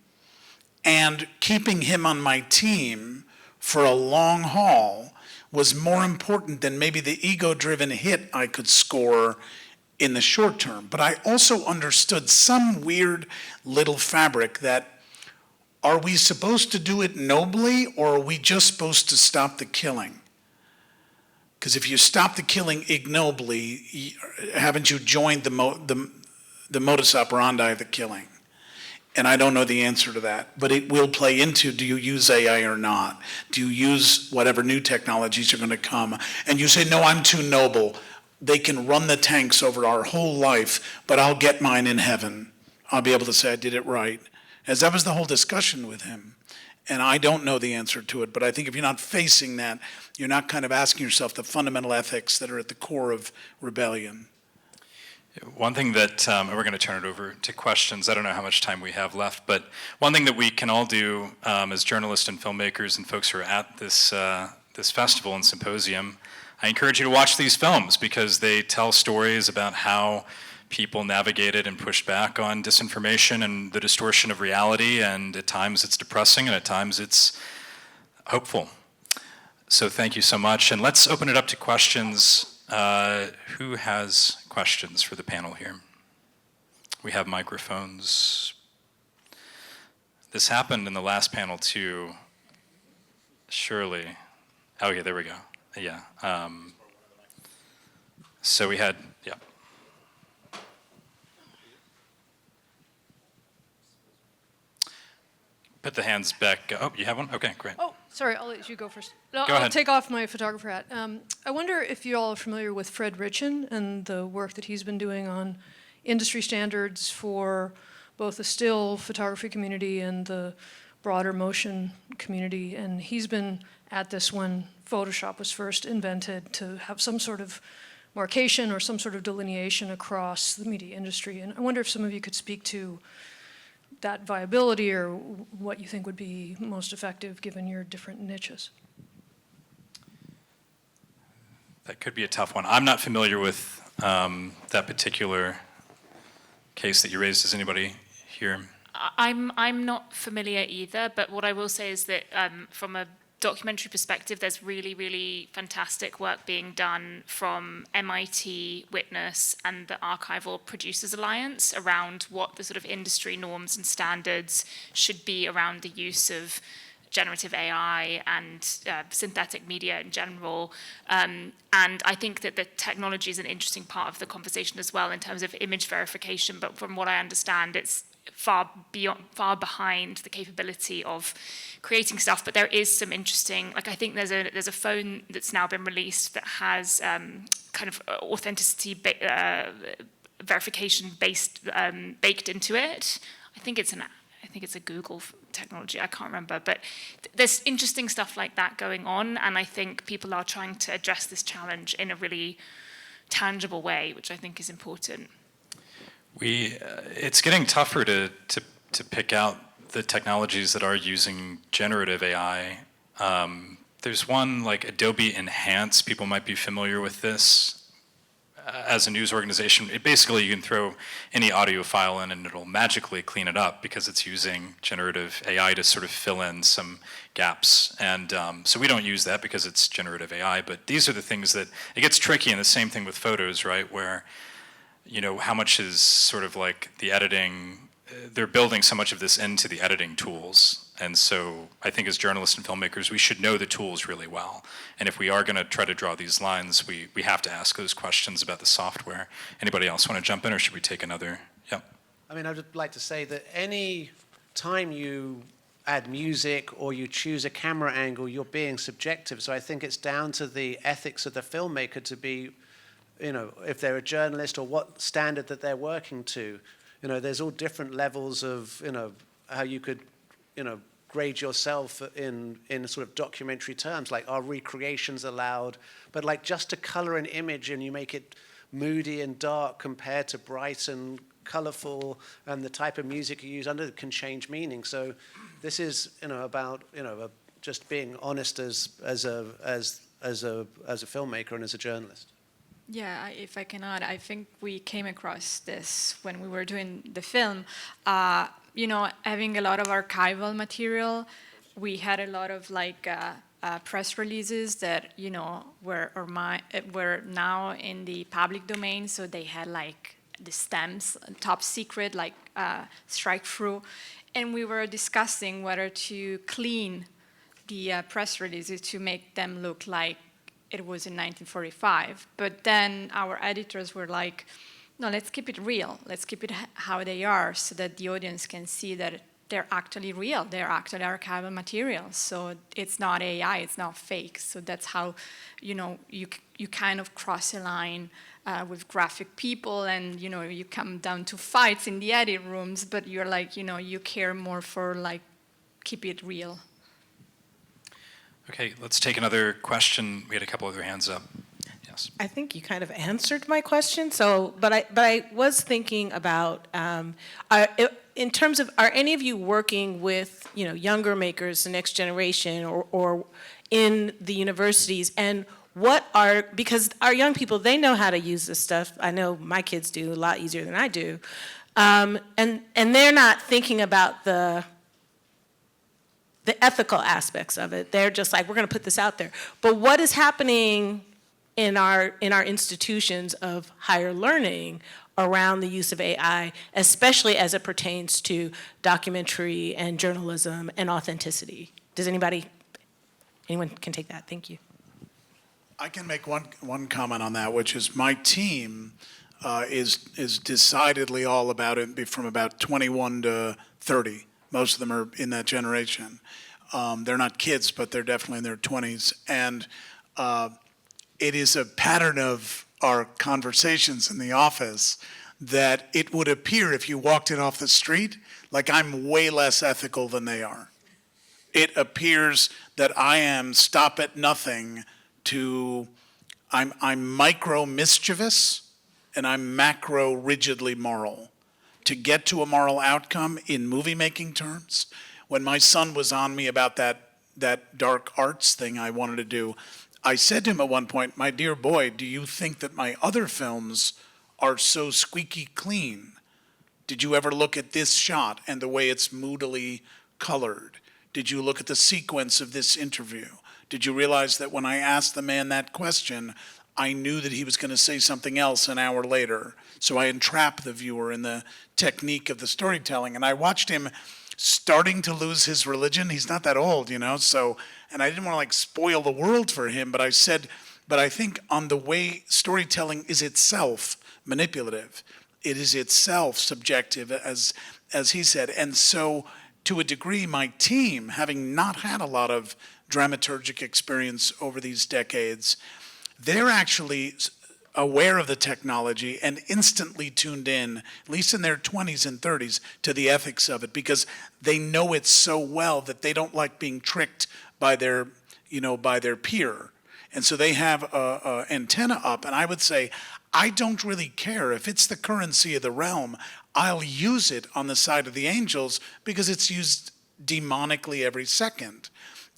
and keeping him on my team for a long haul was more important than maybe the ego-driven hit I could score in the short term. But I also understood some weird little fabric that, are we supposed to do it nobly, or are we just supposed to stop the killing? Because if you stop the killing ignobly, haven't you joined the modus operandi of the killing? And I don't know the answer to that, but it will play into, do you use AI or not? Do you use whatever new technologies are going to come? And you say, no, I'm too noble. They can run the tanks over our whole life, but I'll get mine in heaven. I'll be able to say I did it right. As that was the whole discussion with him. And I don't know the answer to it, but I think if you're not facing that, you're not kind of asking yourself the fundamental ethics that are at the core of rebellion. One thing that, and we're going to turn it over to questions. I don't know how much time we have left, but one thing that we can all do as journalists and filmmakers and folks who are at this festival and symposium, I encourage you to watch these films because they tell stories about how people navigated and pushed back on disinformation and the distortion of reality, and at times it's depressing and at times it's hopeful. So thank you so much, and let's open it up to questions. Who has questions for the panel here? We have microphones. This happened in the last panel too, surely. Oh yeah, there we go. Yeah. So we had, yeah. Put the hands back. Oh, you have one? Okay, great. Oh, sorry, I'll let you go first. No, Go I'll ahead. take off my photographer hat. I wonder if you all are familiar with Fred Richin and the work that he's been doing on industry standards for both the still photography community and the broader motion community. And he's been at this when Photoshop was first invented, to have some sort of marcation or some sort of delineation across the media industry. And I wonder if some of you could speak to that viability or what you think would be most effective given your different niches. That could be a tough one. I'm not familiar with that particular case that you raised. Is anybody here? I'm not familiar either, but what I will say is that from a documentary perspective, there's really, really fantastic work being done from MIT, Witness, and the Archival Producers Alliance around what the sort of industry norms and standards should be around the use of generative AI and synthetic media in general. And I think that the technology is an interesting part of the conversation as well in terms of image verification, but from what I understand, it's far behind the capability of creating stuff. But there is some interesting, like I think there's a phone that's now been released that has kind of authenticity verification baked into it. I think it's a Google technology. I can't remember, but there's interesting stuff like that going on, and I think people are trying to address this challenge in a really tangible way, which I think is important. It's getting tougher to pick out the technologies that are using generative AI. There's one like Adobe Enhance. People might be familiar with this. As a news organization, basically you can throw any audio file in and it'll magically clean it up because it's using generative AI to sort of fill in some gaps. And so we don't use that because it's generative AI, but these are the things that, it gets tricky, and the same thing with photos, right? Where, you know, how much is sort of like the editing, they're building so much of this into the editing tools. And so I think as journalists and filmmakers, we should know the tools really well. And if we are going to try to draw these lines, we have to ask those questions about the software. Anybody else want to jump in, or should we take another? Yep. I mean, I'd like to say that any time you add music or you choose a camera angle, you're being subjective. So I think it's down to the ethics of the filmmaker to be, you know, if they're a journalist or what standard that they're working to. You know, there's all different levels of, you know, how you could, you know, grade yourself in sort of documentary terms, like are recreations allowed? But like just to color an image and you make it moody and dark compared to bright and colorful, and the type of music you use under it can change meaning. So this is, you know, about, you know, just being honest as a filmmaker and as a journalist. Yeah, if I can add, I think we came across this when we were doing the film. Having a lot of archival material, we had a lot of press releases that were now in the public domain. So they had the stamps, top secret, strike through, and we were discussing whether to clean the press releases to make them look like it was in 1945, but then our editors were like, no, let's keep it real. Let's keep it how they are so that the audience can see that they're actually real. They're actually archival materials. So it's not AI, it's not fake. So that's how, you kind of cross a line with graphic people, and, you come down to fights in the edit rooms, but you're you care more for keep it real. Okay, let's take another question. We had a couple other hands up. Yes. I think you kind of answered my question. But I was thinking about, in terms of, are any of you working with younger makers, the next generation, or in the universities, and because our young people, they know how to use this stuff. I know my kids do a lot easier than I do, and they're not thinking about the ethical aspects of it. They're just like, we're going to put this out there. But what is happening in our institutions of higher learning around the use of AI, especially as it pertains to documentary and journalism and authenticity? Does anyone can take that? Thank you. I can make one comment on that, which is my team is decidedly all about it from about 21 to 30. Most of them are in that generation. They're not kids, but they're definitely in their 20s. And it is a pattern of our conversations in the office that it would appear if you walked in off the street, like I'm way less ethical than they are. It appears that I am stop at nothing to, I'm micro mischievous and I'm macro rigidly moral. To get to a moral outcome in movie-making terms, when my son was on me about that dark arts thing I wanted to do, I said to him at one point, my dear boy, do you think that my other films are so squeaky clean? Did you ever look at this shot and the way it's moodily colored? Did you look at the sequence of this interview? Did you realize that when I asked the man that question, I knew that he was going to say something else an hour later? So I entrap the viewer in the technique of the storytelling. And I watched him starting to lose his religion. He's not that old, so, and I didn't want to spoil the world for him, but I said, but I think on the way storytelling is itself manipulative. It is itself subjective, as he said. And so to a degree, my team, having not had a lot of dramaturgic experience over these decades, they're actually aware of the technology and instantly tuned in, at least in their 20s and 30s, to the ethics of it, because they know it so well that they don't like being tricked by their peer. And so they have a antenna up, and I would say, I don't really care if it's the currency of the realm. I'll use it on the side of the angels because it's used demonically every second.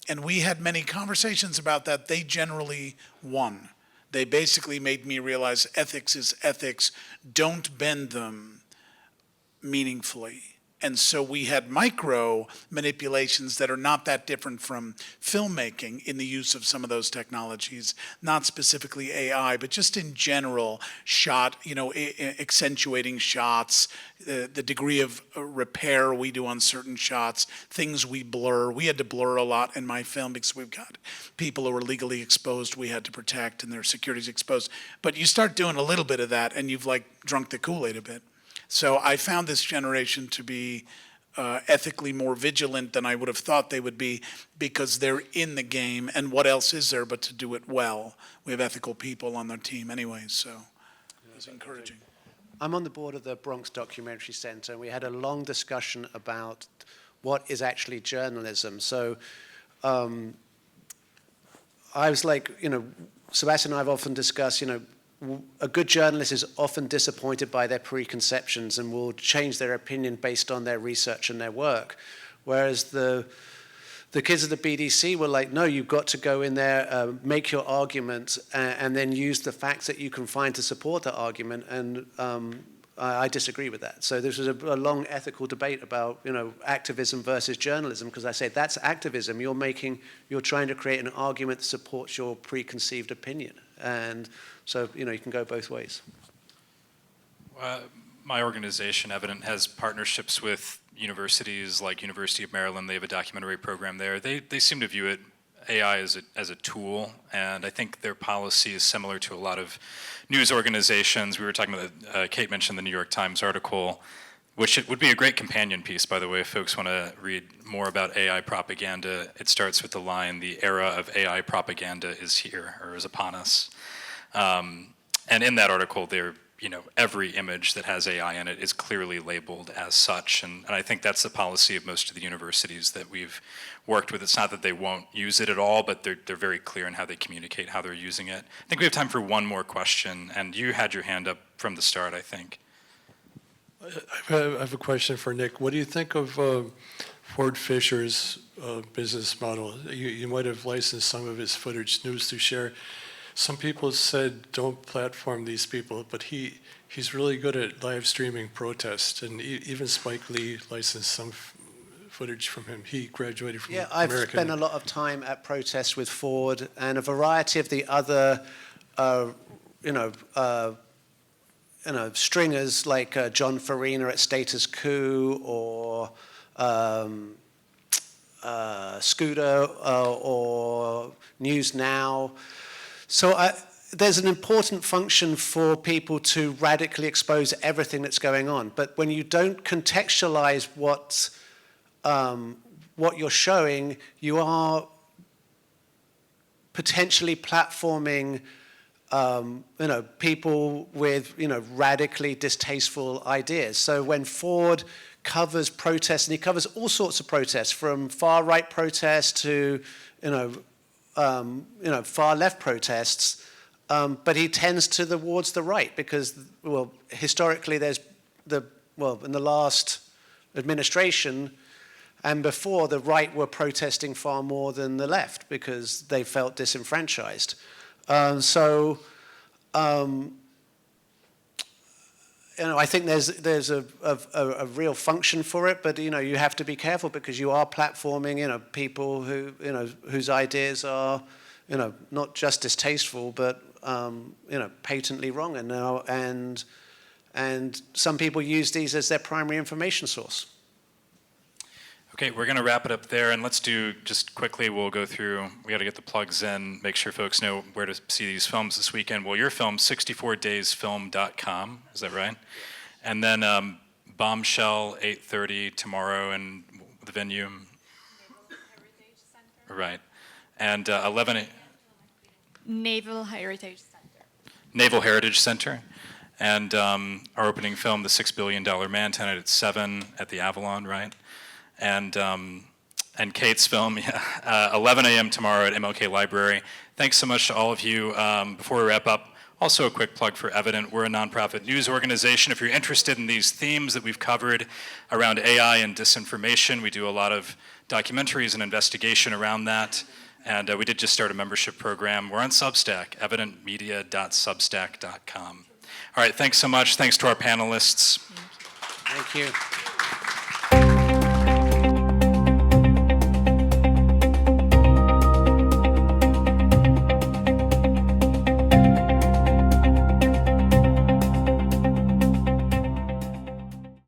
And we had many conversations about that. They generally won. They basically made me realize ethics is ethics. Don't bend them meaningfully. And so we had micro manipulations that are not that different from filmmaking in the use of some of those technologies, not specifically AI, but just in general, shot, accentuating shots, the degree of repair we do on certain shots, things we blur. We had to blur a lot in my film because we've got people who are legally exposed we had to protect and their security's exposed. But you start doing a little bit of that and you've drunk the Kool-Aid a bit. So I found this generation to be ethically more vigilant than I would have thought they would be because they're in the game, and what else is there but to do it well? We have ethical people on their team anyway, so it's encouraging. I'm on the board of the Bronx Documentary Center, and we had a long discussion about what is actually journalism. So I was Sebastian and I have often discussed, a good journalist is often disappointed by their preconceptions and will change their opinion based on their research and their work. Whereas the the kids at the BDC were like, no, you've got to go in there, make your argument, and then use the facts that you can find to support that argument. And I disagree with that. So this was a long ethical debate about, activism versus journalism, because I say that's activism. You're trying to create an argument that supports your preconceived opinion. And so, you can go both ways. My organization, Evident, has partnerships with universities like University of Maryland. They have a documentary program there. They seem to view AI as a tool, and I think their policy is similar to a lot of news organizations. We were talking about, Kate mentioned the New York Times article, which it would be a great companion piece, by the way, if folks want to read more about AI propaganda. It starts with the line, "The era of AI propaganda is here," or is upon us. And in that article, every image that has AI in it is clearly labeled as such. And I think that's the policy of most of the universities that we've worked with. It's not that they won't use it at all, but they're very clear in how they communicate, how they're using it. I think we have time for one more question, and you had your hand up from the start, I think. I have a question for Nick. What do you think of Ford Fisher's business model? You might have licensed some of his footage news to share. Some people said don't platform these people, but he's really good at live streaming protests, and even Spike Lee licensed some footage from him. He graduated from I've spent a lot of time at protests with Ford and a variety of the other, stringers like John Farina at Status Quo or Scooter or News Now. So there's an important function for people to radically expose everything that's going on. But when you don't contextualize what you're showing, you are potentially platforming people with radically distasteful ideas. So when Ford covers protests, and he covers all sorts of protests, from far right protests to far left protests, but he tends towards the right because, historically in the last administration and before, the right were protesting far more than the left because they felt disenfranchised. I think there's a real function for it, but you have to be careful because you are platforming people whose ideas are not just distasteful but patently wrong, and some people use these as their primary information source. Okay, we're going to wrap it up there, and let's do, just quickly, we'll go through, we got to get the plugs in, make sure folks know where to see these films this weekend. Well, your film, 64daysfilm.com, is that right? And then Bombshell, 8:30 tomorrow, and the venue? Right. And 11... Naval Heritage Center. Naval Heritage Center. And our opening film, The $6 Billion Man, tonight at 7 at the Avalon, right? And Kate's film, 11 a.m. tomorrow at MLK Library. Thanks so much to all of you. Before we wrap up, also a quick plug for Evident. We're a nonprofit news organization. If you're interested in these themes that we've covered around AI and disinformation, we do a lot of documentaries and investigation around that. And we did just start a membership program. We're on Substack, evidentmedia.substack.com. All right, thanks so much. Thanks to our panelists. Thank you.